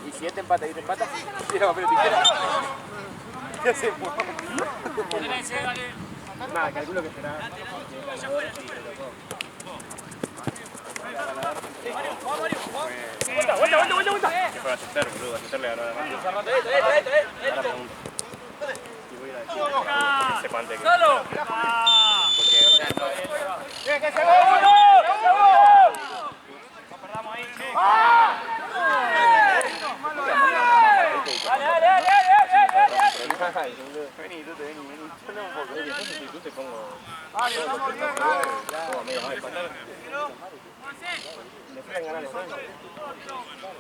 Y si este empata y te empata, tira papel o tijera. ¿Qué hacemos? Nada, calculo que será. Vuelta. Que fue a asestar, boludo, asestarle ganó además. Y voy a decir que se pante que... Porque, o sea, no es... ¡Bien, que se va! ¡No perdamos ahí, che! Vení. Yo un poco. Yo te pongo... Le fueron ganar los dos.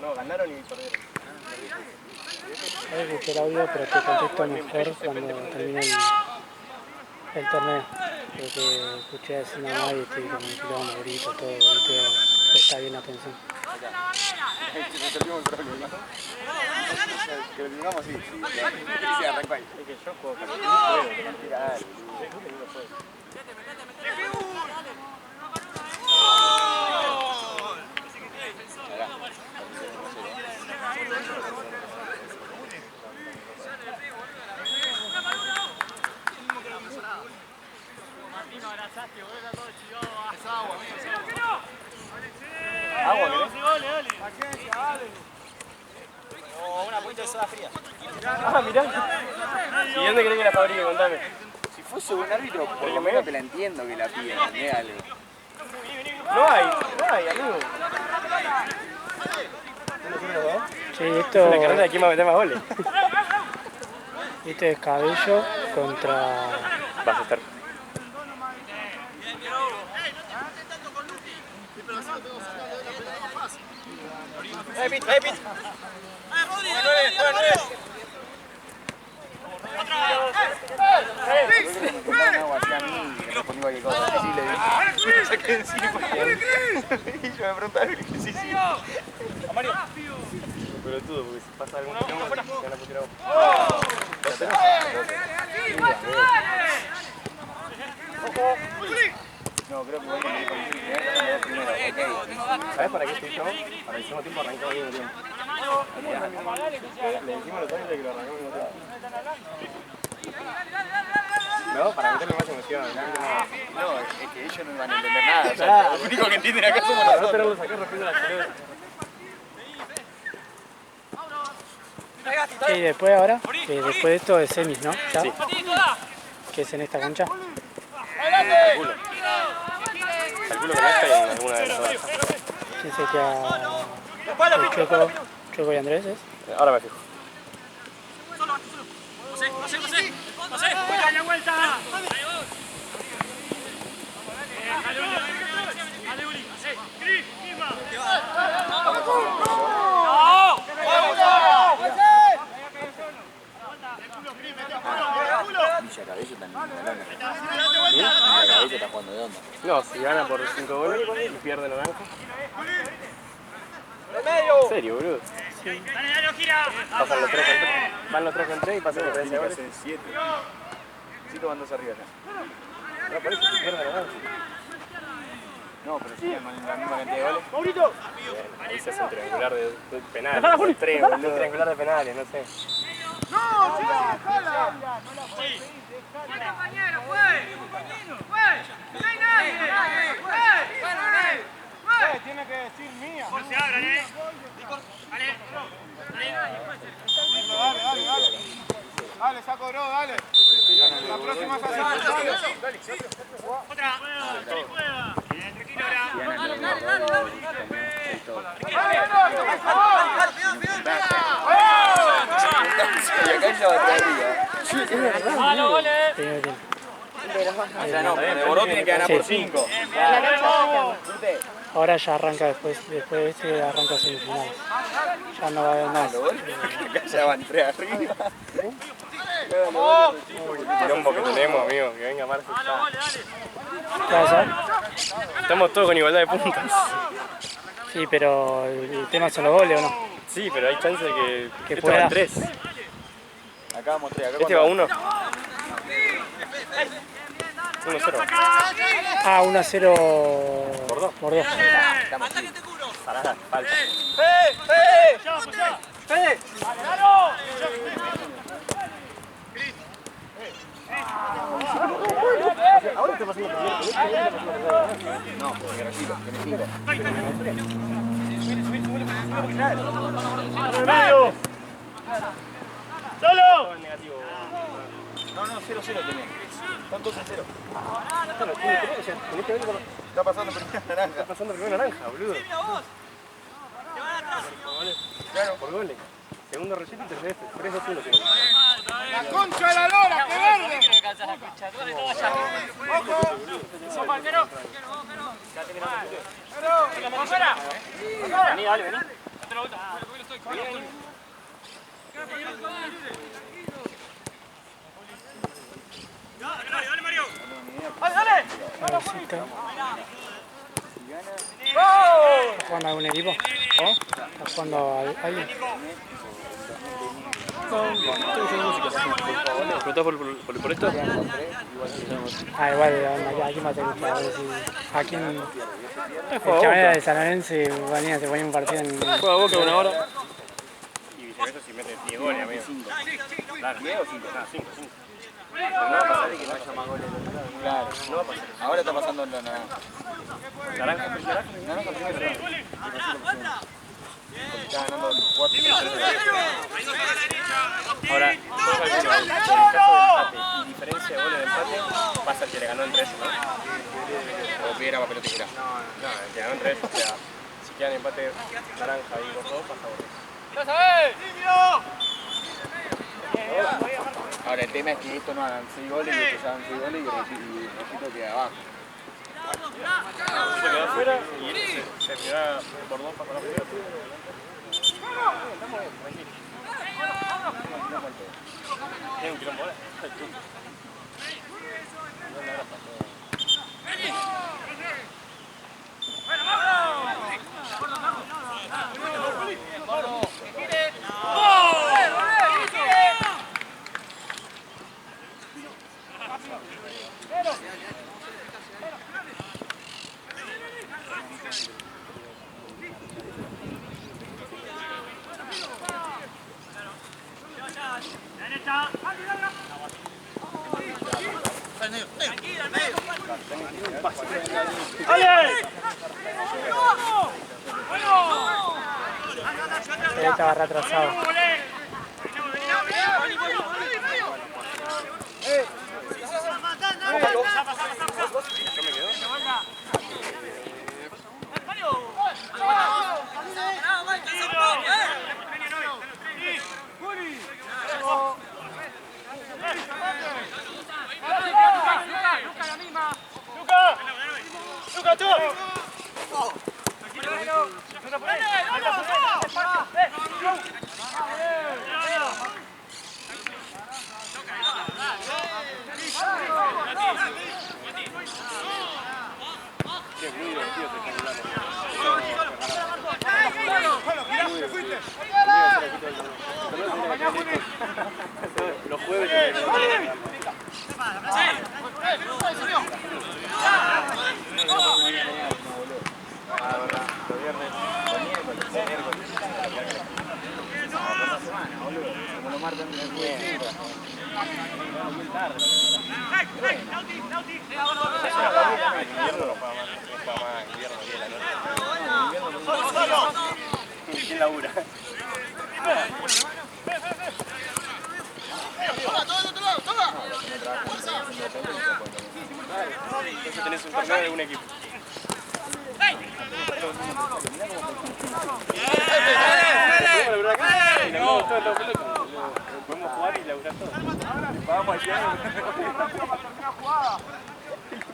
No, ganaron y perdieron. A ver, escuché el audio, pero te contesto mejor cuando termine el torneo. Porque escuché así nada más y estoy con un kilómetro, grito, todo, y te presta bien atención. Resolvimos el problema. Que lo tengamos así. Que se arranca ahí. Es que yo juego con el juego. Agua, ¿querés? O una puñita de soda fría. Ah, mirá. ¿Y dónde querés que la fabrique? Contame. Si fuese un árbitro, por lo menos te la entiendo que la piden, algo. No hay, amigo. Sí, esto... La carrera de quién va a meter más goles. Este es Cabello contra... Vas a estar. Pit. Y yo me preguntaba que sí. Mario. Pero todo, porque si pasa algún kilómetro, ya la pusiera No, creo que voy a ir con el primero. ¿Sabes para qué estoy yo? Para el mismo tiempo arrancamos al mismo tiempo. Le dijimos a los ángeles que lo arrancamos al mismo tiempo. No, para meterle más emoción. No, es que ellos no van a entender nada. O sea, lo único que entienden acá somos nosotros. No tenerlos acá rompiendo la pelota. Y después ahora, después de esto es semis, ¿no? ¿Ya? Sí. ¿Qué es en esta cancha? Calculo que no está en alguna de las dos. ¿Quién se queda? Chueco y Andrés, ¿es? Ahora me fijo. José, la vuelta. Villa Cabello está jugando de onda. No, si gana por 5 goles y pierde naranja. ¿En serio, boludo? Sí. Pasan los 3 con 3. Van los 3 con 3 y pasan los 3 goles. 7. 7 van 2 arriba ya. No, por eso pierde naranja. No, pero si tienen la misma cantidad de goles. ¡Maurito! Ahí se hace un triangular de penales. Un triangular de penales, no sé. ¡No! ¡Déjala! ¡Compañero, güey! ¡No hay nadie! ¡Güey! Tiene que decir mía. Por si abran, Dale, ya cobró, dale. La próxima se hace. Otra. Tranquilo, Boró tiene que ganar por 5. Ahora ya arranca después de este arranca semifinales. Ya no va a haber más. Ya van 3 arriba. Quilombo que tenemos, amigo, que venga Marce. ¿Qué pasa? Estamos todos con igualdad de puntos. Sí, pero el tema son los goles, ¿o no? Sí, pero hay chance de que este pueda. va 3. Acá vamos 3. Acá Este va 1. 1-0. Ah, 1-0 Por dos. Por 2. Pará, falta. Ahora está pasando por no, porque tranquilo, que me tira. ¡Solo! Negativo. No, 0-0 tenés. Están 2-0. Está pasando primera naranja. Está pasando primero naranja, boludo. Claro, por goles. Segundo relleno y 3-2-1. ¡La concha de la lora, qué verde! ¡Ojo! Vení, dale, vení. ¡Dale, Mario! ¿Está jugando algún equipo? ¿Está jugando alguien? ¿Preguntás por esto? Ah, igual, aquí más te gusta. A ver si. Aquí en. El chaval de San Lorenzo venía, se ponía un partido en. Juega Boca 1 hora. Y viceversa si mete 10 goles, amigo. Claro. 10 o 5. Ah, 5. No va a pasar de que no haya más goles. Claro, no va a pasar. Ahora está pasando en la naranja. Naranja. Naranja primero. Está ganando 4. Ahora, en caso de empate y diferencia de goles de empate, pasa el que le ganó entre ellos, ¿no? O piedra, papel o tijera. No, el que ganó entre ellos, o sea, si quedan empate naranja y los dos, pasa goles. Ahora el tema es que estos no hagan 6 goles y estos hagan 6 goles y Rojito queda abajo. Se queda afuera y se queda por 2 para la primera. Tiene un quilombo, Estaba retrasado. Los jueves. Los viernes. Como lo marcan en el juego. Invierno no paga más, invierno 10 de la noche. ¿Quién labura? Entonces tenés un torneo de un equipo. Podemos jugar y laburar todo. Vamos allá.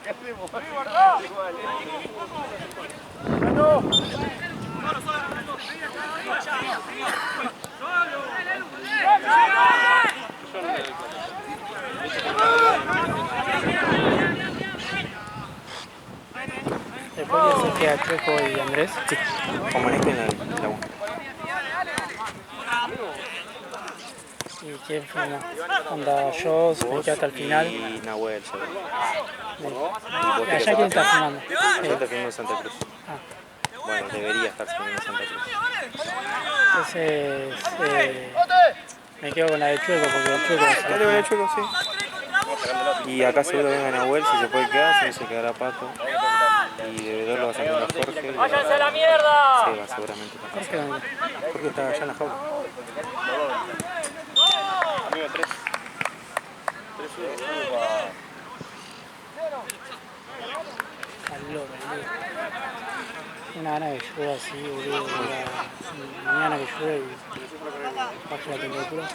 ¿Qué hacemos? queda Chueco y Andrés. Sí, con Maneco en la 1. ¿Y quién firma? Onda yo, me quedo hasta el final. Y Nahuel, seguro. Y allá quién está firmando. Yo te firmo en Santa Cruz. Ah. Bueno, debería estar firmando en Santa Cruz. Entonces me quedo con la de Chueco porque el Chueco Dale con el Chueco, sí. Y acá seguro venga Nahuel, si se puede quedar, si no se quedará Pato. Y de Bedor lo vas a tener a Jorge. ¡Váyanse a la mierda! Sí, va seguramente. Jorge está allá en la jaula. Amigo, 3. 3-1. al loco, boludo. Una gana que llueva así, boludo. Mañana que llueve y baje la temperatura.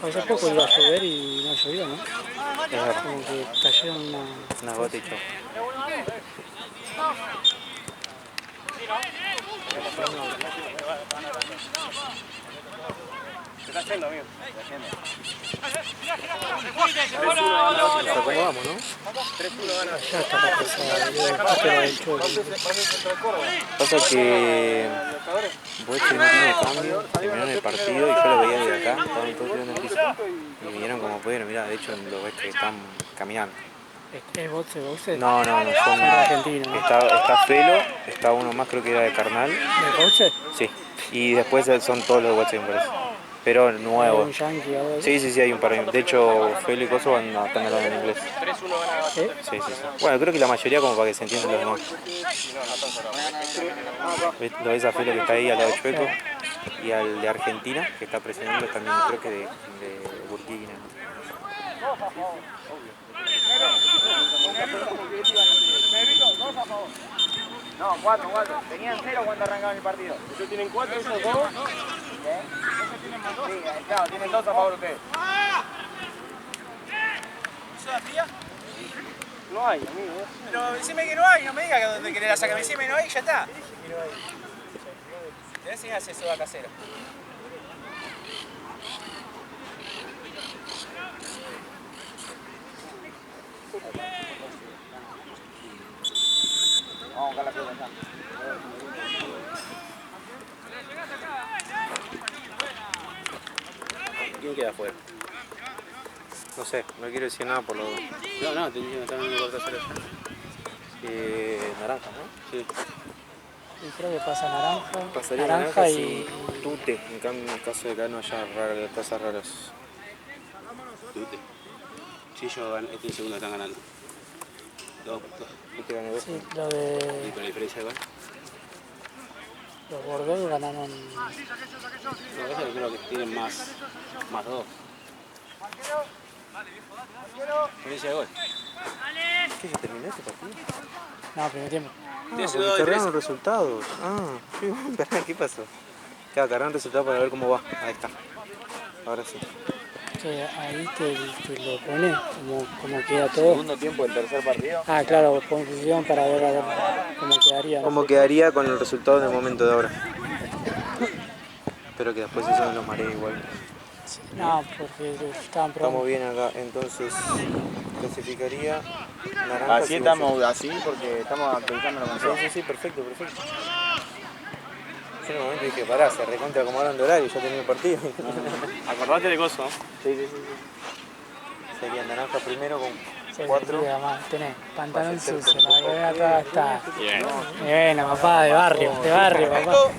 Hace poco iba a llover y no llovió, ¿no? Es verdad. Como que cayeron Una gota y chau. Se está yendo, amigo. Nos acomodamos, ¿no? 3-1 gana. Ya está para empezar, Pasa que Boeche no tiene cambio, terminaron el partido y yo lo veía desde acá, estaban todos tirando el piso. Y vinieron como pudieron, mirá, de hecho lo ves que están caminando. ¿Es boxe? No, son argentinos, ¿no? Está Felo, está uno más creo que era de Carnal. ¿De boxe? Sí, y después son todos los de Boeche me parece. Pero nuevos. ¿Un yankee o algo así? Sí, hay un par de... De hecho, Felo y Coso están hablando en inglés. 3-1 gana. Sí. Bueno, creo que la mayoría como para que se entiendan los demás. Lo ves a Felo que está ahí al lado de Chueco y al de Argentina que está presionando también creo que de Burkina. No, 4. Tenían 0 cuando arrancaban el partido. Ellos tienen 4, esos 2. Sí, claro, tienen 2 a favor ustedes. No hay, amigo. Pero decime que no hay, no me digas que donde querés la sacar. Decime que no hay y ya está. Te voy a enseñar a hacer soda casera. Vamos a buscar la pelota acá. ¿Quién queda afuera? No sé, no quiero decir nada por lo... No, te dije que estaban en el cuarto. Naranja, ¿no? Sí. Y creo que pasa naranja. Pasaría naranja y... Tute, en cambio en el caso de acá no haya cosas raras. Tute. Sí, este segundo están ganando. 2. Tute ganó 2. Sí, lo ¿Y de... con la diferencia de gol? Los Bordeaux ganaron... No, eso creo que tienen más 2. Diferencia de gol. ¿Qué? ¿Ya terminó este partido? No, primer tiempo. Porque cargaron los resultados. ¿Qué pasó? Claro, cargaron resultados para ver cómo va. Ahí está. Ahora sí. Que ahí te lo pone como queda todo. Segundo tiempo del tercer partido. Ah, claro, posición para ver a ver cómo quedaría. ¿Cómo quedaría con el resultado del momento de ahora? Pero que después eso los mareé igual. No, porque estaban Estamos probando. bien acá, entonces clasificaría naranja. Así estamos, así porque estamos actualizando la canción. Sí, perfecto. Yo en un momento dije, pará, se recontra acomodaron de horario, ya tenía el partido. Acordate de Coso. Sí. Sería naranja primero con Sí, 4. sí, además, tenés pantalón sucio, la que acá está. Bueno, papá, de barrio, papá.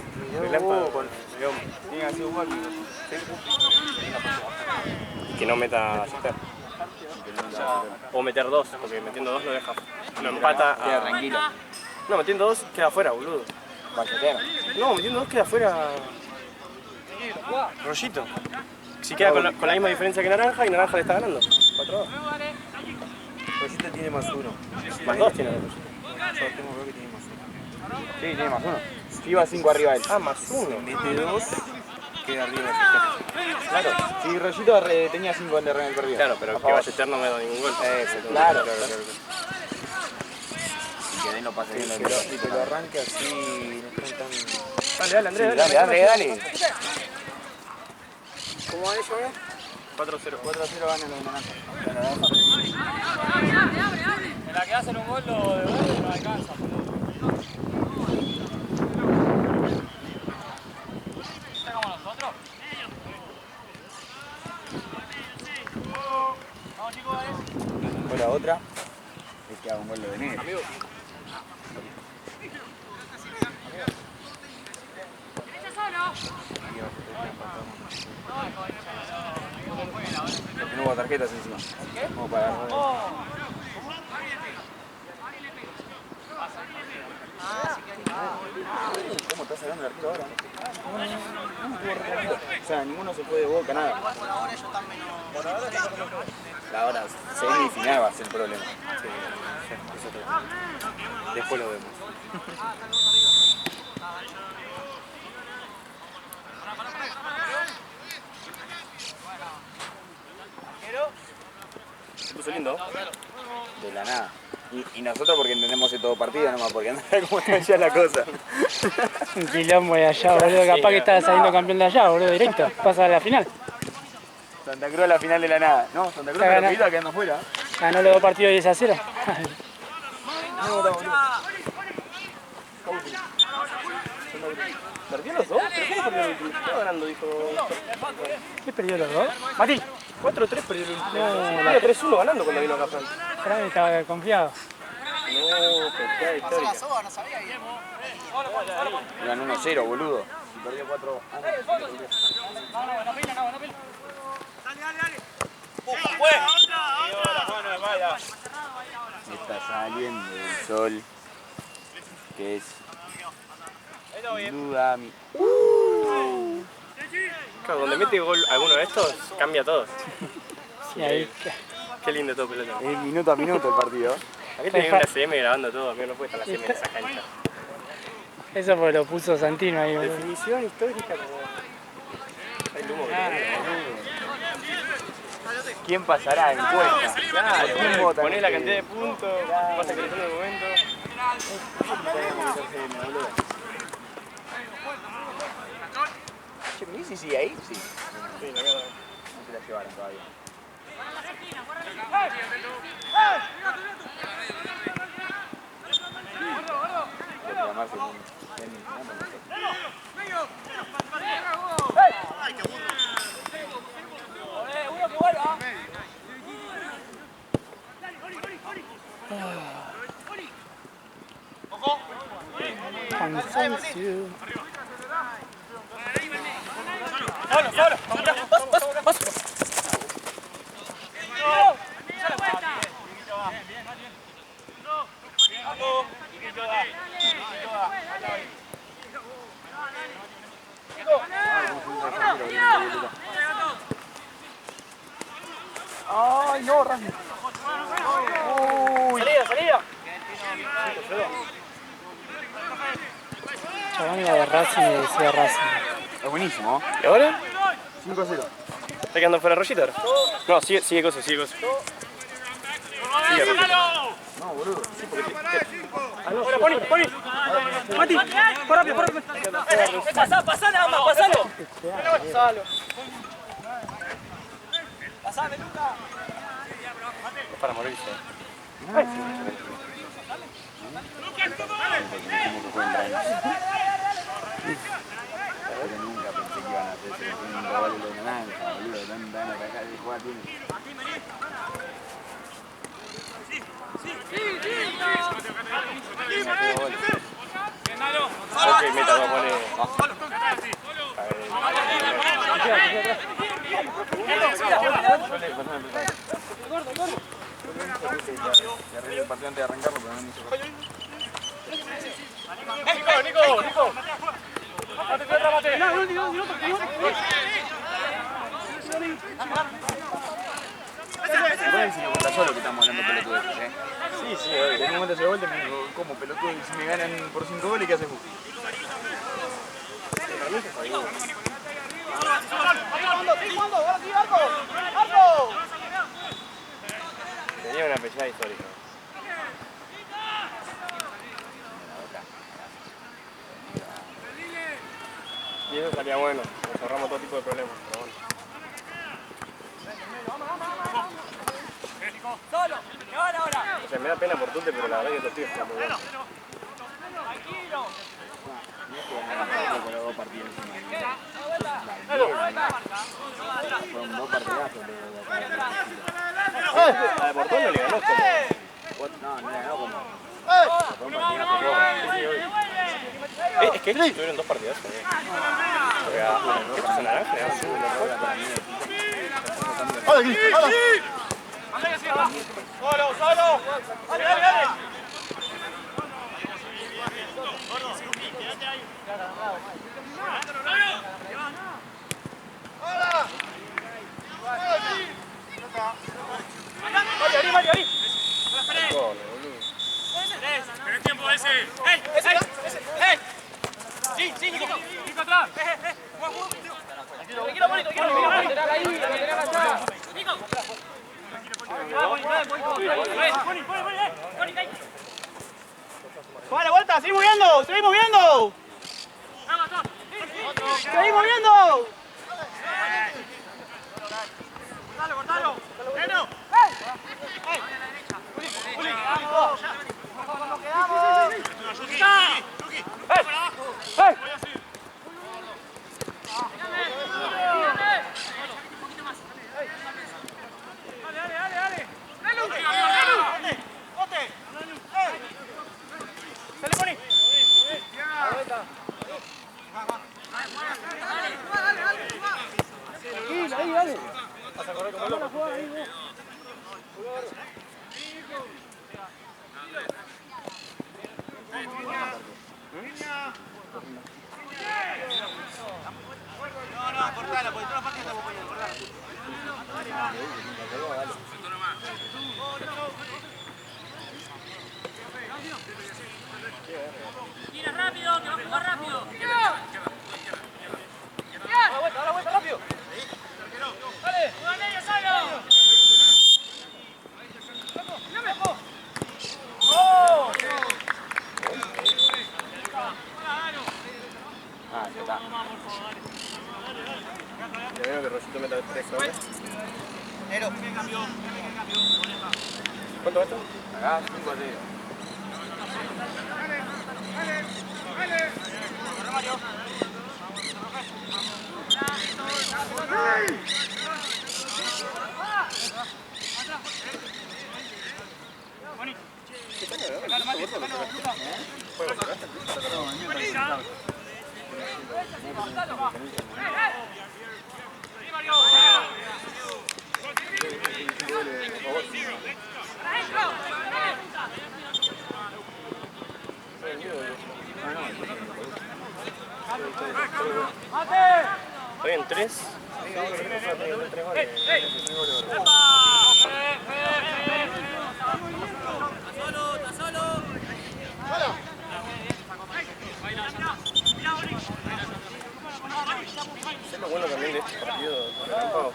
Tiene así un gol. Que no meta Chester. O meter 2, porque metiendo 2 lo deja. Lo empata Queda a... tranquilo. No, metiendo 2 queda afuera, boludo. Bachetear. No, metiendo 2 queda afuera. Rollito. Si queda con la misma diferencia que Naranja y Naranja le está ganando. 4-2. Rollito tiene más 1. Más 2 tiene Rollito. Yo tengo creo que tiene más 1. Sí, tiene más 1. Iba 5 arriba él. Ah, más 1. Mete 2, queda arriba. Claro. Si Rollito tenía 5 en el perdido. Claro, pero que Ballester no me da ningún gol. Claro. Y que Den lo pase bien. Que lo arranque así, no están tan... Dale, Andrés, Dale. ¿Cómo va eso, 4-0. 4-0 gana los naranjas. hacer un gol lo devuelve y no alcanza. ¿Está como nosotros? Vamos chicos, Después la otra es que haga un gol de venir. Porque no hubo tarjetas encima. Vamos para agarrar. ¿Cómo está sacando el arquero ahora? O sea, ninguno se fue de Boca, nada. Ahora, semifinal va a ser el problema. Sí, eso todo. Después lo vemos. Se puso lindo. De la nada. Y nosotros porque entendemos de todo partido nomás, porque anda cómo está ya la cosa. Un quilombo de allá, boludo. Capaz que estaba saliendo campeón de allá, boludo, directo. Pasa a la final. Santa Cruz a la final de la nada. No, Santa Cruz está rapidito quedando afuera. Ganó los 2 partidos 10-0. ¿Perdió los dos? ¿Pero cómo perdió el último? Estaba ganando, dijo. ¿Qué perdió los 2? Mati. 4-3 perdió el último. No, 3-1 ganando cuando vino acá Fran. Para mí estaba confiado. No, pescada histórica. Ganó 1-0, boludo. Y perdió 4. Está saliendo el sol. Que es. Duda mi. Claro, donde mete gol alguno de estos, cambia todo. Y ahí. Qué lindo todo pelota. Es minuto a minuto el partido. Aquí tenía una CM grabando todo, amigo, no puede estar la CM en esa cancha. Eso porque lo puso Santino ahí, boludo. Definición histórica como... El humo que ¿Quién pasará? Encuesta. claro, ponés la cantidad de puntos, pasa que le pone el momento. Che, ¿Messi sigue ahí? Sí. Sí, la verdad. No se la llevaron todavía. Hay que llamarse Cansancio. ¡Ay, no, Rami! ¡Salida! Chabón iba de Racing y decía Racing. Es buenísimo. ¿Y ahora? 5-0. ¿Está quedando fuera Rollita? No, sigue cosa. Sigue Rollita. No, boludo. Ahora, Poni. Mati, por rápido. Pasá nada más, pasalo. Pasame, Luca. Es para morirse. Pero nunca pensé que iban a hacer ese un gol de naranja, boludo. Tan ganas de acá de jugar tiene. Ok, meta, va a poner. Se arregló el partido antes de arrancarlo, pero no me hizo. Nico. Igual si me cuenta solo que estamos hablando pelotudos, ¿eh? Sí, obvio. En un momento se da vuelta y me digo, ¿cómo pelotudo? Y si me ganan por 5 goles, ¿qué haces vos? Tenía una pechada histórica. Y eso salía bueno, nos ahorramos todo tipo de problemas, pero bueno. O sea, me da pena por Tunte, pero la verdad que estos tíos están muy buenos. Con los 2 partidos encima. Fueron 2 partidazos. La de Portón no le ganó como... No, no le ganó como... Fue un partidazo todo. Es que ellos tuvieron 2 partidazos. Estos son naranjas, le dan su ¡Solo! ¡Dale, dale, dale! ¡Pero el tiempo ese! ¡Ey! ¡Ey! ¡Sí, sí, Nico! ¡Nico atrás! ¡Tranquilo, bonito! ¡Nico! ¡Vale, vuelta! ¡Seguimos viendo! ¡Seguimos viendo! ¡Seguimos viendo! ¡Cortalo, cortalo! ¡Bueno! ¡Mira rápido, que va a jugar rápido! ¡Da la vuelta rápido! ¡Dale! ¡Juega medio solo! Ah, ya está. Ya veo que Rosito meta 3 ahora. ¿Cuánto va esto? Acá 5-0. Estoy en 3. Es lo bueno también de este partido relámpago.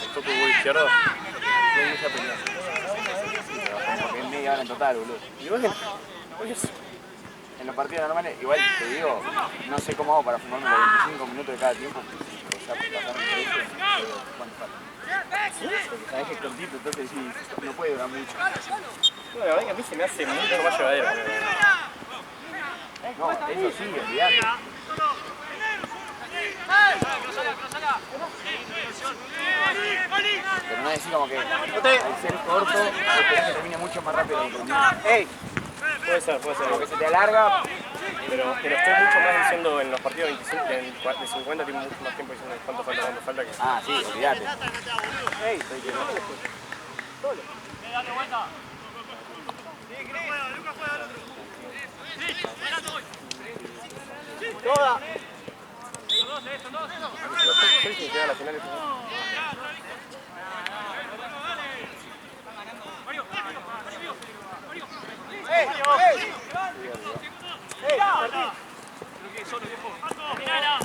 El toque gol izquierdo tiene mucha pelea. Porque es media hora en total, boludo. Y bueno, pues, En los partidos normales, igual te digo, no sé cómo hago para fumarme los 25 minutos de cada tiempo. O sea, pasaron 13, ¿cuánto falta? Porque sabés que es cortito, entonces sí, no puede durar mucho. la verdad que a mí se me hace mucho más llevadero. No, eso sí, olvidate. Pero no decir como que al ser corto, esperás que termine mucho más rápido de lo que ¡ey! Puede ser. Como que se te alarga. Pero estoy mucho más diciendo en los partidos 25, de 50 tengo mucho más tiempo diciendo cuánto falta que... Ah, sí, olvidate. ¡Ey! Estoy que no. ¡Dale vuelta! ¡Toda! Son dos. Chelsea llega a la final. Mirala.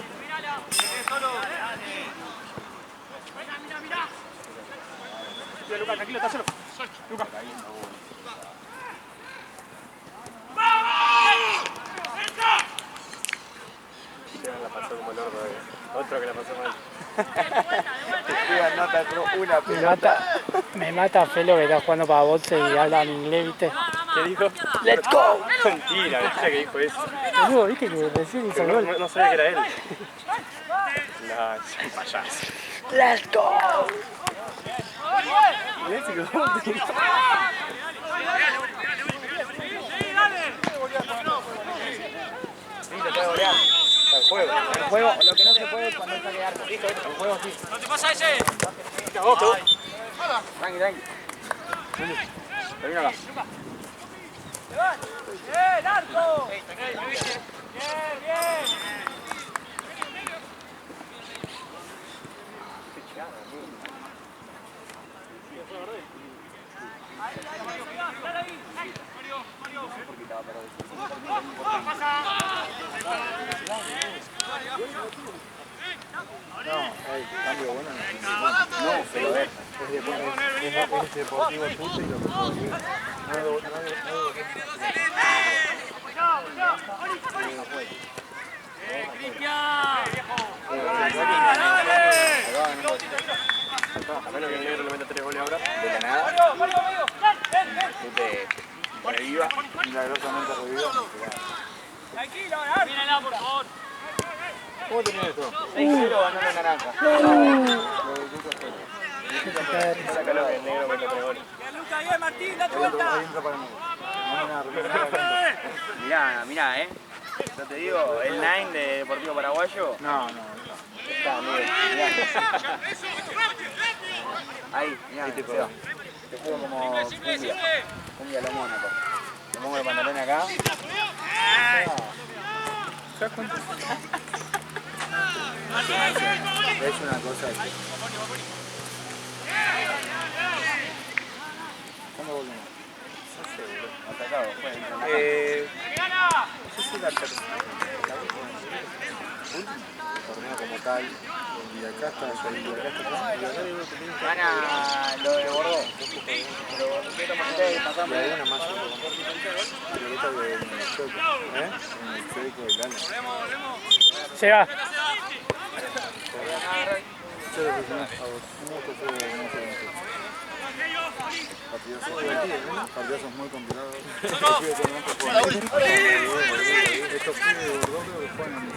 Mira. Lucas, tranquilo, está solo. Lucas. La pasó como el orto. Otro que la pasó mal. Esteban Nota entró una pelota. Me mata Felo que está jugando para Bolsa y habla en inglés, ¿viste? ¿Qué dijo? ¡Let's go! Mentira, mentira que dijo eso. Boludo, ¿viste que recién hizo No, gol? no sabía que era él. No, es un payaso. ¡Let's go! El juego, lo que no se puede es cuando está de arco. Listo, el juego sí. ¡No te pasa ese! Tranqui, tranqui. Termina acá. ¡Bien, arco! Bien, bien. No, cambio bueno. No, pero es deportivo puto y lo que puedo decir. A menos que el negro le meta 3 goles ahora. De la nada. Te reviva. Milagrosamente revivido. Tranquilo, mírenla, por favor. ¿Cómo tenía esto? 6-0 ganó la naranja. Sácalo que el negro meta 3 goles. Bien, Luca, bien, Martín, date vuelta. Ahí entra para mí. Mirá, yo te digo, el 9 de Deportivo Paraguayo. No. Está, mirá. Ahí, mirá, te juego como cumbia lo Mónaco. Le pongo los pantalones acá. Es una cosa que... ¿Cuándo volvemos? Atacado, fue. No sé si la tercera. Torneo como tal. Y acá está, Gana lo de Bordeaux. Y hay una más. En el Cédico del Gana. Se va. Partidazos muy complicados. Estos pibes de Bordeaux que juegan en